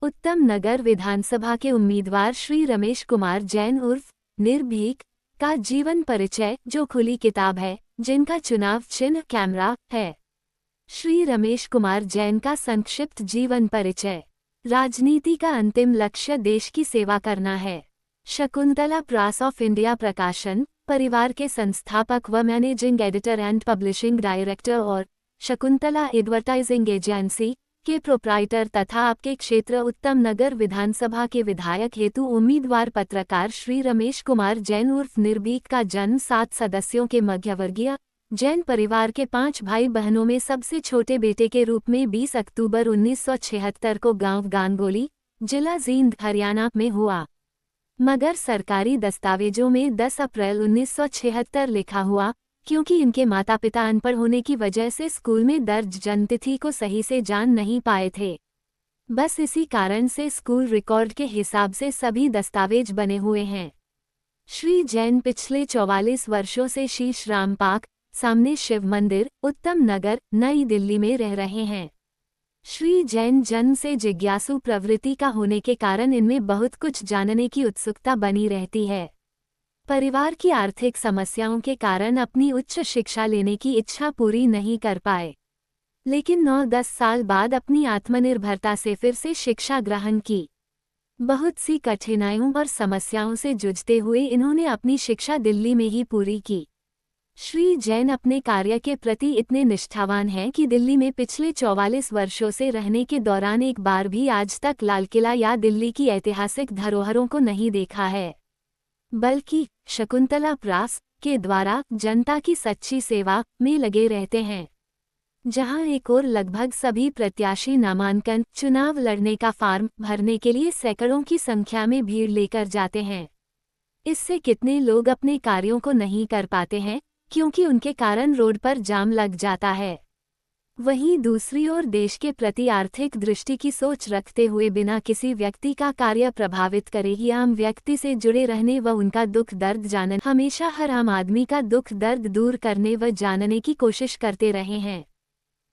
उत्तम नगर विधानसभा के उम्मीदवार श्री रमेश कुमार जैन उर्फ निर्भीक का जीवन परिचय, जो खुली किताब है, जिनका चुनाव चिन्ह कैमरा है। श्री रमेश कुमार जैन का संक्षिप्त जीवन परिचय। राजनीति का अंतिम लक्ष्य देश की सेवा करना है। शकुंतला प्रेस ऑफ इंडिया प्रकाशन परिवार के संस्थापक व managing editor and publishing director और शकुंतला एडवर्टाइजिंग एजेंसी के प्रोप्राइटर तथा आपके क्षेत्र उत्तम नगर विधानसभा के विधायक हेतु उम्मीदवार पत्रकार श्री रमेश कुमार जैन उर्फ निर्भीक का जन्म 7 सदस्यों के मध्यवर्गीय जैन परिवार के 5 भाई बहनों में सबसे छोटे बेटे के रूप में 20 अक्टूबर 1976 को गांव गानगोली, जिला जींद, हरियाणा में हुआ, मगर सरकारी दस्तावेजों में 10 अप्रैल 1976 लिखा हुआ, क्योंकि इनके माता पिता अनपढ़ होने की वजह से स्कूल में दर्ज जन्मतिथि को सही से जान नहीं पाए थे। बस इसी कारण से स्कूल रिकॉर्ड के हिसाब से सभी दस्तावेज बने हुए हैं। श्री जैन पिछले 44 वर्षों से शीश राम पार्क सामने शिव मंदिर, उत्तम नगर, नई दिल्ली में रह रहे हैं। श्री जैन जन्म से जिज्ञासु प्रवृत्ति का होने के कारण इनमें बहुत कुछ जानने की उत्सुकता बनी रहती है। परिवार की आर्थिक समस्याओं के कारण अपनी उच्च शिक्षा लेने की इच्छा पूरी नहीं कर पाए, लेकिन 9-10 साल बाद अपनी आत्मनिर्भरता से फिर से शिक्षा ग्रहण की। बहुत सी कठिनाइयों और समस्याओं से जूझते हुए इन्होंने अपनी शिक्षा दिल्ली में ही पूरी की। श्री जैन अपने कार्य के प्रति इतने निष्ठावान हैं कि दिल्ली में पिछले 44 वर्षों से रहने के दौरान एक बार भी आज तक लाल किला या दिल्ली की ऐतिहासिक धरोहरों को नहीं देखा है, बल्कि शकुंतला प्रेस के द्वारा जनता की सच्ची सेवा में लगे रहते हैं। जहां एक और लगभग सभी प्रत्याशी नामांकन चुनाव लड़ने का फॉर्म भरने के लिए सैकड़ों की संख्या में भीड़ लेकर जाते हैं। इससे कितने लोग अपने कार्यों को नहीं कर पाते हैं, क्योंकि उनके कारण रोड पर जाम लग जाता है। वहीं दूसरी ओर देश के प्रति आर्थिक दृष्टि की सोच रखते हुए बिना किसी व्यक्ति का कार्य प्रभावित करे ही आम व्यक्ति से जुड़े रहने व उनका दुख दर्द जानने, हमेशा हर आम आदमी का दुख दर्द दूर करने व जानने की कोशिश करते रहे हैं।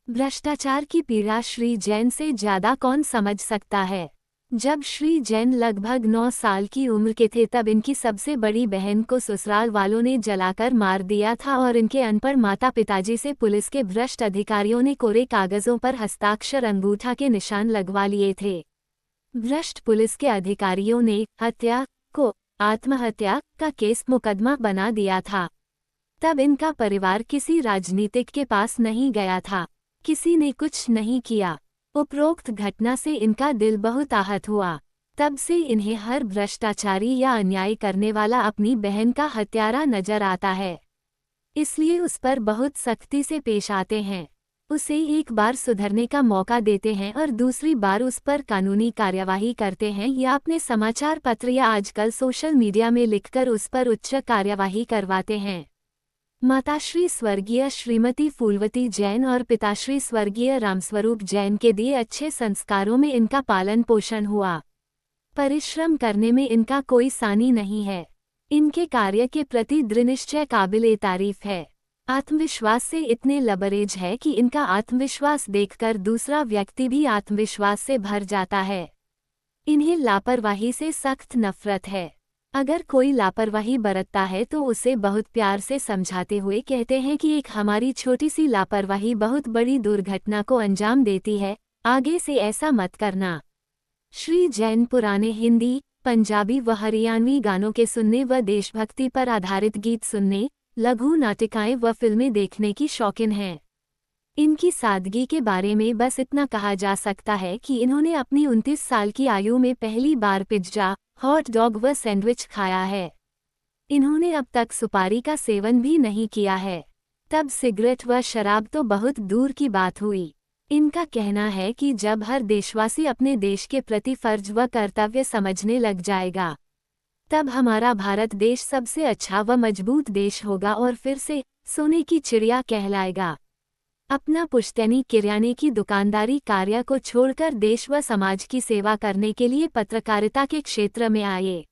भ्रष्टाचार की पीड़ा श्री जैन से ज्यादा कौन समझ सकता है। जब श्री जैन लगभग 9 साल की उम्र के थे तब इनकी सबसे बड़ी बहन को ससुराल वालों ने जलाकर मार दिया था और इनके अनपढ़ माता पिताजी से पुलिस के भ्रष्ट अधिकारियों ने कोरे कागजों पर हस्ताक्षर अंगूठा के निशान लगवा लिए थे। भ्रष्ट पुलिस के अधिकारियों ने हत्या को आत्महत्या का केस मुकदमा बना दिया था। तब इनका परिवार किसी राजनीतिक के पास नहीं गया था, किसी ने कुछ नहीं किया। उपरोक्त घटना से इनका दिल बहुत आहत हुआ। तब से इन्हें हर भ्रष्टाचारी या अन्याय करने वाला अपनी बहन का हत्यारा नजर आता है, इसलिए उस पर बहुत सख्ती से पेश आते हैं। उसे एक बार सुधरने का मौका देते हैं और दूसरी बार उस पर कानूनी कार्यवाही करते हैं या अपने समाचार पत्र या आजकल सोशल मीडिया में लिखकर उस पर उच्च कार्यवाही करवाते हैं। माताश्री स्वर्गीय श्रीमती फूलवती जैन और पिताश्री स्वर्गीय रामस्वरूप जैन के दिए अच्छे संस्कारों में इनका पालन पोषण हुआ। परिश्रम करने में इनका कोई सानी नहीं है। इनके कार्य के प्रति दृढ़निश्चय काबिले तारीफ है। आत्मविश्वास से इतने लबरेज है कि इनका आत्मविश्वास देखकर दूसरा व्यक्ति भी आत्मविश्वास से भर जाता है। इन्हें लापरवाही से सख्त नफरत है। अगर कोई लापरवाही बरतता है तो उसे बहुत प्यार से समझाते हुए कहते हैं कि एक हमारी छोटी सी लापरवाही बहुत बड़ी दुर्घटना को अंजाम देती है, आगे से ऐसा मत करना। श्री जैन पुराने हिंदी, पंजाबी व हरियाणवी गानों के सुनने व देशभक्ति पर आधारित गीत सुनने, लघु नाटिकाएं व फिल्में देखने की शौकीन हैं। इनकी सादगी के बारे में बस इतना कहा जा सकता है कि इन्होंने अपनी 29 साल की आयु में पहली बार पिज्जा, हॉट डॉग व सैंडविच खाया है। इन्होंने अब तक सुपारी का सेवन भी नहीं किया है। तब सिगरेट व शराब तो बहुत दूर की बात हुई। इनका कहना है कि जब हर देशवासी अपने देश के प्रति फर्ज व कर्तव्य समझने लग जाएगा, तब हमारा भारत देश सबसे अच्छा व मजबूत देश होगा और फिर से सोने की चिड़िया कहलाएगा। अपना पुश्तैनी किराने की दुकानदारी कार्य को छोड़कर देश व समाज की सेवा करने के लिए पत्रकारिता के क्षेत्र में आए,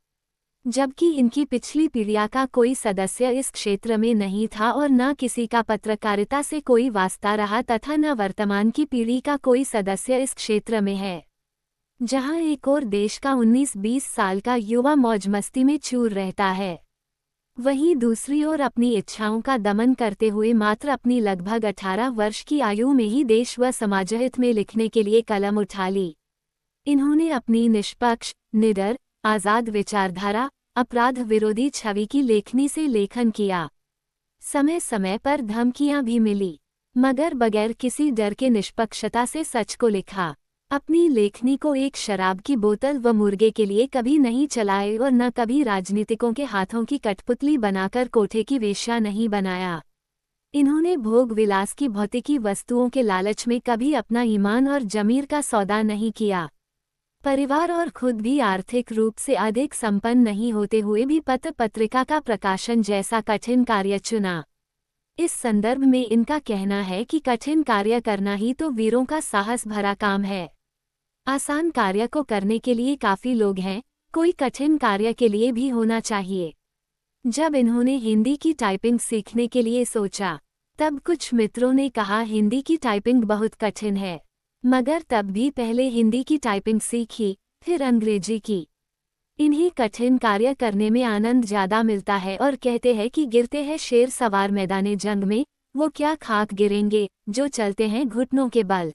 जबकि इनकी पिछली पीढ़ी का कोई सदस्य इस क्षेत्र में नहीं था और न किसी का पत्रकारिता से कोई वास्ता रहा तथा न वर्तमान की पीढ़ी का कोई सदस्य इस क्षेत्र में है। जहां एक और देश का 19-20 साल का युवा मौज मस्ती में चूर रहता है, वहीं दूसरी ओर अपनी इच्छाओं का दमन करते हुए मात्र अपनी लगभग 18 वर्ष की आयु में ही देश व समाजहित में लिखने के लिए कलम उठा ली। इन्होंने अपनी निष्पक्ष, निडर, आज़ाद विचारधारा, अपराध विरोधी छवि की लेखनी से लेखन किया। समय समय पर धमकियां भी मिली, मगर बगैर किसी डर के निष्पक्षता से सच को लिखा। अपनी लेखनी को एक शराब की बोतल व मुर्गे के लिए कभी नहीं चलाए और न कभी राजनीतिकों के हाथों की कठपुतली बनाकर कोठे की वेश्या नहीं बनाया। इन्होंने भोग विलास की भौतिकी वस्तुओं के लालच में कभी अपना ईमान और जमीर का सौदा नहीं किया। परिवार और खुद भी आर्थिक रूप से अधिक संपन्न नहीं होते हुए भी पत्र पत्रिका का प्रकाशन जैसा कठिन कार्य चुना। इस संदर्भ में इनका कहना है कि कठिन कार्य करना ही तो वीरों का साहस भरा काम है। आसान कार्य को करने के लिए काफ़ी लोग हैं, कोई कठिन कार्य के लिए भी होना चाहिए। जब इन्होंने हिंदी की टाइपिंग सीखने के लिए सोचा, तब कुछ मित्रों ने कहा हिंदी की टाइपिंग बहुत कठिन है, मगर तब भी पहले हिंदी की टाइपिंग सीखी, फिर अंग्रेजी की। इन्हें कठिन कार्य करने में आनंद ज़्यादा मिलता है और कहते हैं कि गिरते हैं शेर सवार मैदाने जंग में, वो क्या खाक गिरेंगे जो चलते हैं घुटनों के बल।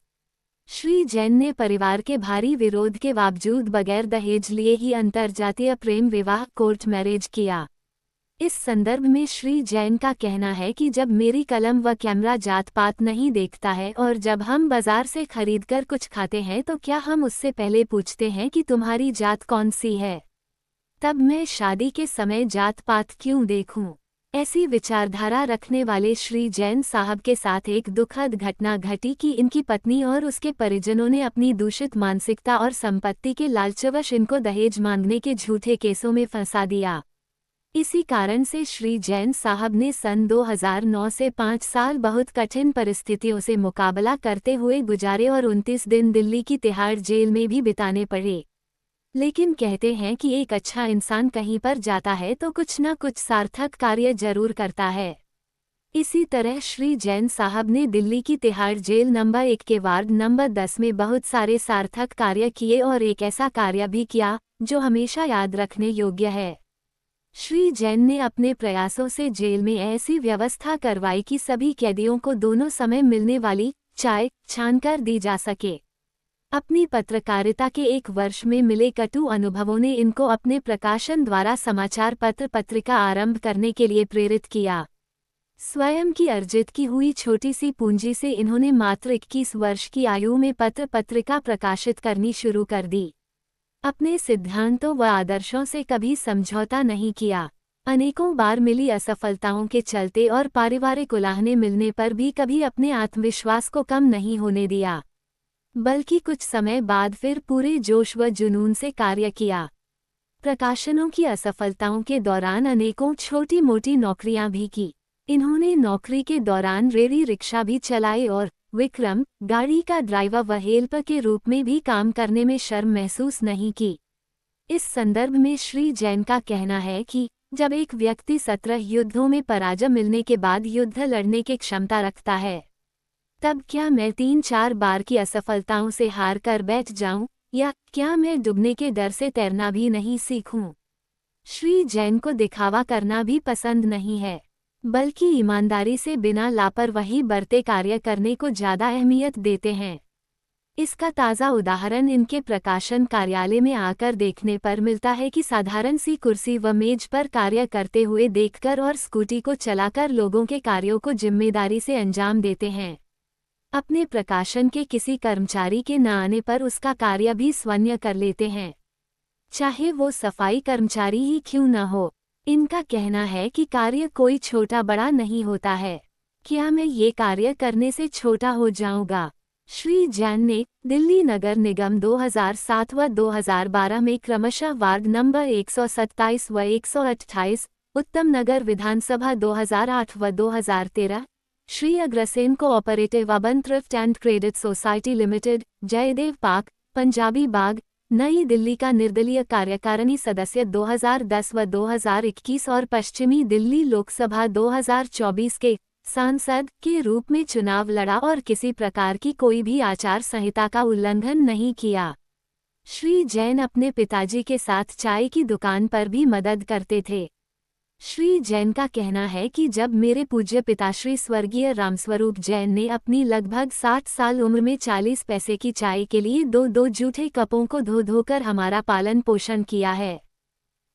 श्री जैन ने परिवार के भारी विरोध के बावजूद बगैर दहेज लिए ही अंतर्जातीय प्रेम विवाह कोर्ट मैरिज किया। इस संदर्भ में श्री जैन का कहना है कि जब मेरी कलम व कैमरा जात पात नहीं देखता है और जब हम बाजार से खरीदकर कुछ खाते हैं तो क्या हम उससे पहले पूछते हैं कि तुम्हारी जात कौन सी है? तब मैं शादी के समय जात पात क्यों देखूं? ऐसी विचारधारा रखने वाले श्री जैन साहब के साथ एक दुखद घटना घटी कि इनकी पत्नी और उसके परिजनों ने अपनी दूषित मानसिकता और संपत्ति के लालचवश इनको दहेज मांगने के झूठे केसों में फंसा दिया। इसी कारण से श्री जैन साहब ने सन 2009 से 5 साल बहुत कठिन परिस्थितियों से मुकाबला करते हुए गुजारे और 29 दिन दिल्ली की तिहाड़ जेल में भी बिताने पड़े। लेकिन कहते हैं कि एक अच्छा इंसान कहीं पर जाता है तो कुछ न कुछ सार्थक कार्य जरूर करता है। इसी तरह श्री जैन साहब ने दिल्ली की तिहाड़ जेल नंबर 1 के वार्ड नंबर 10 में बहुत सारे सार्थक कार्य किए और एक ऐसा कार्य भी किया जो हमेशा याद रखने योग्य है। श्री जैन ने अपने प्रयासों से जेल में ऐसी व्यवस्था करवाई कि सभी कैदियों को दोनों समय मिलने वाली चाय छानकर दी जा सके। अपनी पत्रकारिता के 1 वर्ष में मिले कटु अनुभवों ने इनको अपने प्रकाशन द्वारा समाचार पत्र पत्रिका आरंभ करने के लिए प्रेरित किया। स्वयं की अर्जित की हुई छोटी सी पूंजी से इन्होंने मात्र 21 वर्ष की आयु में पत्र पत्रिका प्रकाशित करनी शुरू कर दी। अपने सिद्धांतों व आदर्शों से कभी समझौता नहीं किया। अनेकों बार मिली असफलताओं के चलते और पारिवारिक उलाहने मिलने पर भी कभी अपने आत्मविश्वास को कम नहीं होने दिया, बल्कि कुछ समय बाद फिर पूरे जोश व जुनून से कार्य किया। प्रकाशनों की असफलताओं के दौरान अनेकों छोटी मोटी नौकरियां भी की। इन्होंने नौकरी के दौरान रेहड़ी रिक्शा भी चलाए और विक्रम गाड़ी का ड्राइवर व हेल्पर के रूप में भी काम करने में शर्म महसूस नहीं की। इस संदर्भ में श्री जैन का कहना है कि जब एक व्यक्ति 17 युद्धों में पराजय मिलने के बाद युद्ध लड़ने की क्षमता रखता है, तब क्या मैं 3-4 बार की असफलताओं से हार कर बैठ जाऊं, या क्या मैं डूबने के डर से तैरना भी नहीं सीखूं? श्री जैन को दिखावा करना भी पसंद नहीं है, बल्कि ईमानदारी से बिना लापरवाही बरते कार्य करने को ज़्यादा अहमियत देते हैं। इसका ताज़ा उदाहरण इनके प्रकाशन कार्यालय में आकर देखने पर मिलता है कि साधारण सी कुर्सी व मेज पर कार्य करते हुए देखकर और स्कूटी को चलाकर लोगों के कार्यों को जिम्मेदारी से अंजाम देते हैं। अपने प्रकाशन के किसी कर्मचारी के न आने पर उसका कार्य भी स्वयं कर लेते हैं, चाहे वो सफाई कर्मचारी ही क्यों न हो। इनका कहना है कि कार्य कोई छोटा बड़ा नहीं होता है। क्या मैं ये कार्य करने से छोटा हो जाऊंगा? श्री जैन ने दिल्ली नगर निगम 2007 व 2012 में क्रमशः वार्ड नंबर 127 व 128, उत्तम नगर विधानसभा 2008 व 2013, Shri Agrasen cooperative urban thrift and credit society limited, Jaidev park, Punjabi Bagh, Nai Delhi का निर्दलीय कार्यकारिणी सदस्य 2010 व 2021 और पश्चिमी दिल्ली लोकसभा 2024 के सांसद के रूप में चुनाव लड़ा और किसी प्रकार की कोई भी आचार संहिता का उल्लंघन नहीं किया। श्री जैन अपने पिताजी के साथ चाय की दुकान पर भी मदद करते थे। श्री जैन का कहना है कि जब मेरे पूज्य पिताश्री स्वर्गीय रामस्वरूप जैन ने अपनी लगभग 60 साल उम्र में 40 पैसे की चाय के लिए दो जूठे कपों को धो धोकर हमारा पालन पोषण किया है,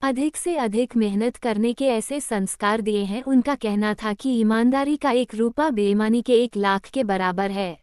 अधिक से अधिक मेहनत करने के ऐसे संस्कार दिए हैं। उनका कहना था कि ईमानदारी का 1 रुपया बेईमानी के 1 लाख के बराबर है।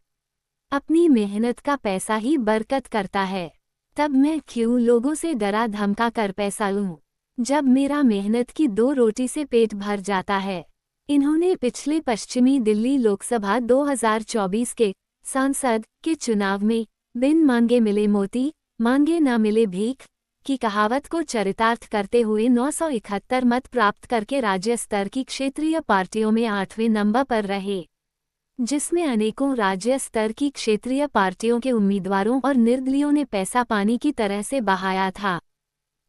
अपनी मेहनत का पैसा ही बरकत करता है। तब मैं क्यों लोगों से डरा धमका कर पैसा लूं, जब मेरा मेहनत की 2 रोटी से पेट भर जाता है। इन्होंने पिछले पश्चिमी दिल्ली लोकसभा 2024 के सांसद के चुनाव में बिन मांगे मिले मोती, मांगे न मिले भीख की कहावत को चरितार्थ करते हुए 971 मत प्राप्त करके राज्य स्तर की क्षेत्रीय पार्टियों में 8वें नंबर पर रहे, जिसमें अनेकों राज्य स्तर की क्षेत्रीय पार्टियों के उम्मीदवारों और निर्दलीयों ने पैसा पानी की तरह से बहाया था।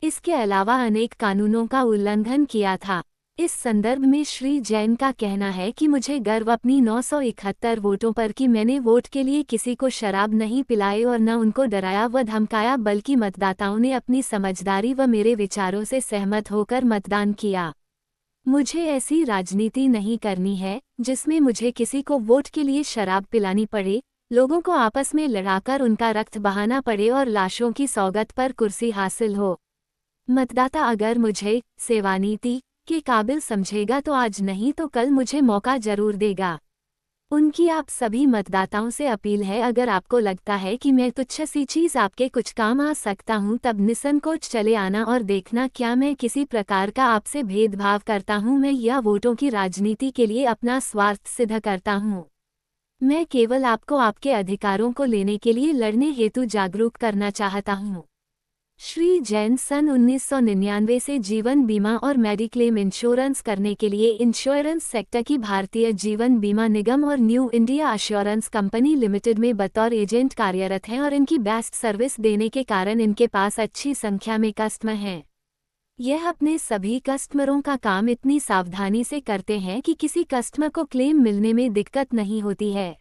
इसके अलावा अनेक कानूनों का उल्लंघन किया था। इस संदर्भ में श्री जैन का कहना है कि मुझे गर्व अपनी 971 वोटों पर कि मैंने वोट के लिए किसी को शराब नहीं पिलाई और न उनको डराया व धमकाया, बल्कि मतदाताओं ने अपनी समझदारी व मेरे विचारों से सहमत होकर मतदान किया। मुझे ऐसी राजनीति नहीं करनी है जिसमें मुझे किसी को वोट के लिए शराब पिलानी पड़े, लोगों को आपस में लड़ाकर उनका रक्त बहाना पड़े और लाशों की सौगत पर कुर्सी हासिल हो। मतदाता अगर मुझे सेवानीति के काबिल समझेगा तो आज नहीं तो कल मुझे मौका जरूर देगा। उनकी आप सभी मतदाताओं से अपील है, अगर आपको लगता है कि मैं तुच्छ सी चीज़ आपके कुछ काम आ सकता हूं, तब निसंकोच चले आना और देखना क्या मैं किसी प्रकार का आपसे भेदभाव करता हूं। मैं यह वोटों की राजनीति के लिए अपना स्वार्थ सिद्ध करता हूं। मैं केवल आपको आपके अधिकारों को लेने के लिए लड़ने हेतु जागरूक करना चाहता हूं। श्री जैन सन 1999 से जीवन बीमा और मेडिक्लेम इंश्योरेंस करने के लिए इंश्योरेंस सेक्टर की भारतीय जीवन बीमा निगम और new India assurance company limited में बतौर एजेंट कार्यरत हैं और इनकी बेस्ट सर्विस देने के कारण इनके पास अच्छी संख्या में कस्टमर हैं। यह अपने सभी कस्टमरों का काम इतनी सावधानी से करते हैं कि किसी कस्टमर को क्लेम मिलने में दिक्कत नहीं होती है।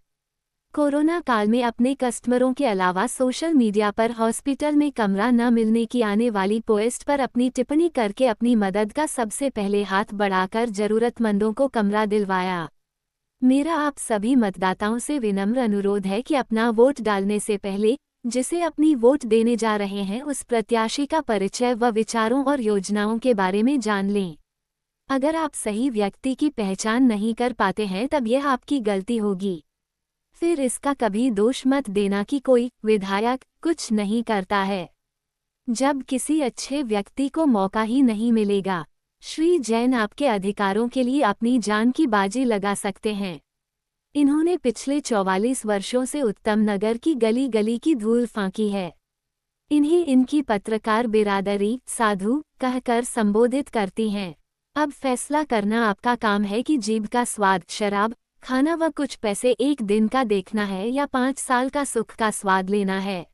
कोरोना काल में अपने कस्टमरों के अलावा सोशल मीडिया पर हॉस्पिटल में कमरा न मिलने की आने वाली पोस्ट पर अपनी टिप्पणी करके अपनी मदद का सबसे पहले हाथ बढ़ाकर जरूरतमंदों को कमरा दिलवाया। मेरा आप सभी मतदाताओं से विनम्र अनुरोध है कि अपना वोट डालने से पहले जिसे अपनी वोट देने जा रहे हैं उस प्रत्याशी का परिचय व विचारों और योजनाओं के बारे में जान लें। अगर आप सही व्यक्ति की पहचान नहीं कर पाते हैं तब यह आपकी गलती होगी। फिर इसका कभी दोष मत देना कि कोई विधायक कुछ नहीं करता है, जब किसी अच्छे व्यक्ति को मौका ही नहीं मिलेगा। श्री जैन आपके अधिकारों के लिए अपनी जान की बाजी लगा सकते हैं। इन्होंने पिछले 44 वर्षों से उत्तम नगर की गली गली की धूल फांकी है। इन्हें इनकी पत्रकार बिरादरी साधु कहकर संबोधित करती हैं। अब फैसला करना आपका काम है कि जीभ का स्वाद शराब खाना व कुछ पैसे 1 दिन का देखना है या 5 साल का सुख का स्वाद लेना है।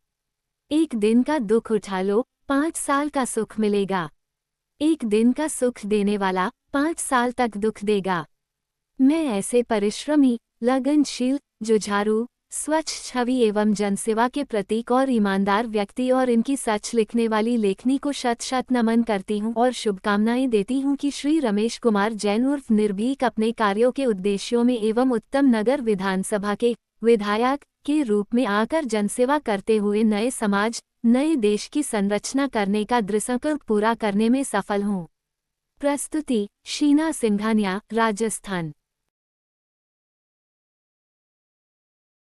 1 दिन का दुख उठा लो, 5 साल का सुख मिलेगा। 1 दिन का सुख देने वाला 5 साल तक दुख देगा। मैं ऐसे परिश्रमी, लगनशील, जुझारू, स्वच्छ छवि एवं जनसेवा के प्रतीक और ईमानदार व्यक्ति और इनकी सच लिखने वाली लेखनी को शत शत नमन करती हूं और शुभकामनाएं देती हूं कि श्री रमेश कुमार जैन उर्फ निर्भीक अपने कार्यों के उद्देश्यों में एवं उत्तम नगर विधानसभा के विधायक के रूप में आकर जनसेवा करते हुए नए समाज, नए देश की संरचना करने का दृढ़संकल्प पूरा करने में सफल हों। प्रस्तुति शीना सिंघानिया, राजस्थान।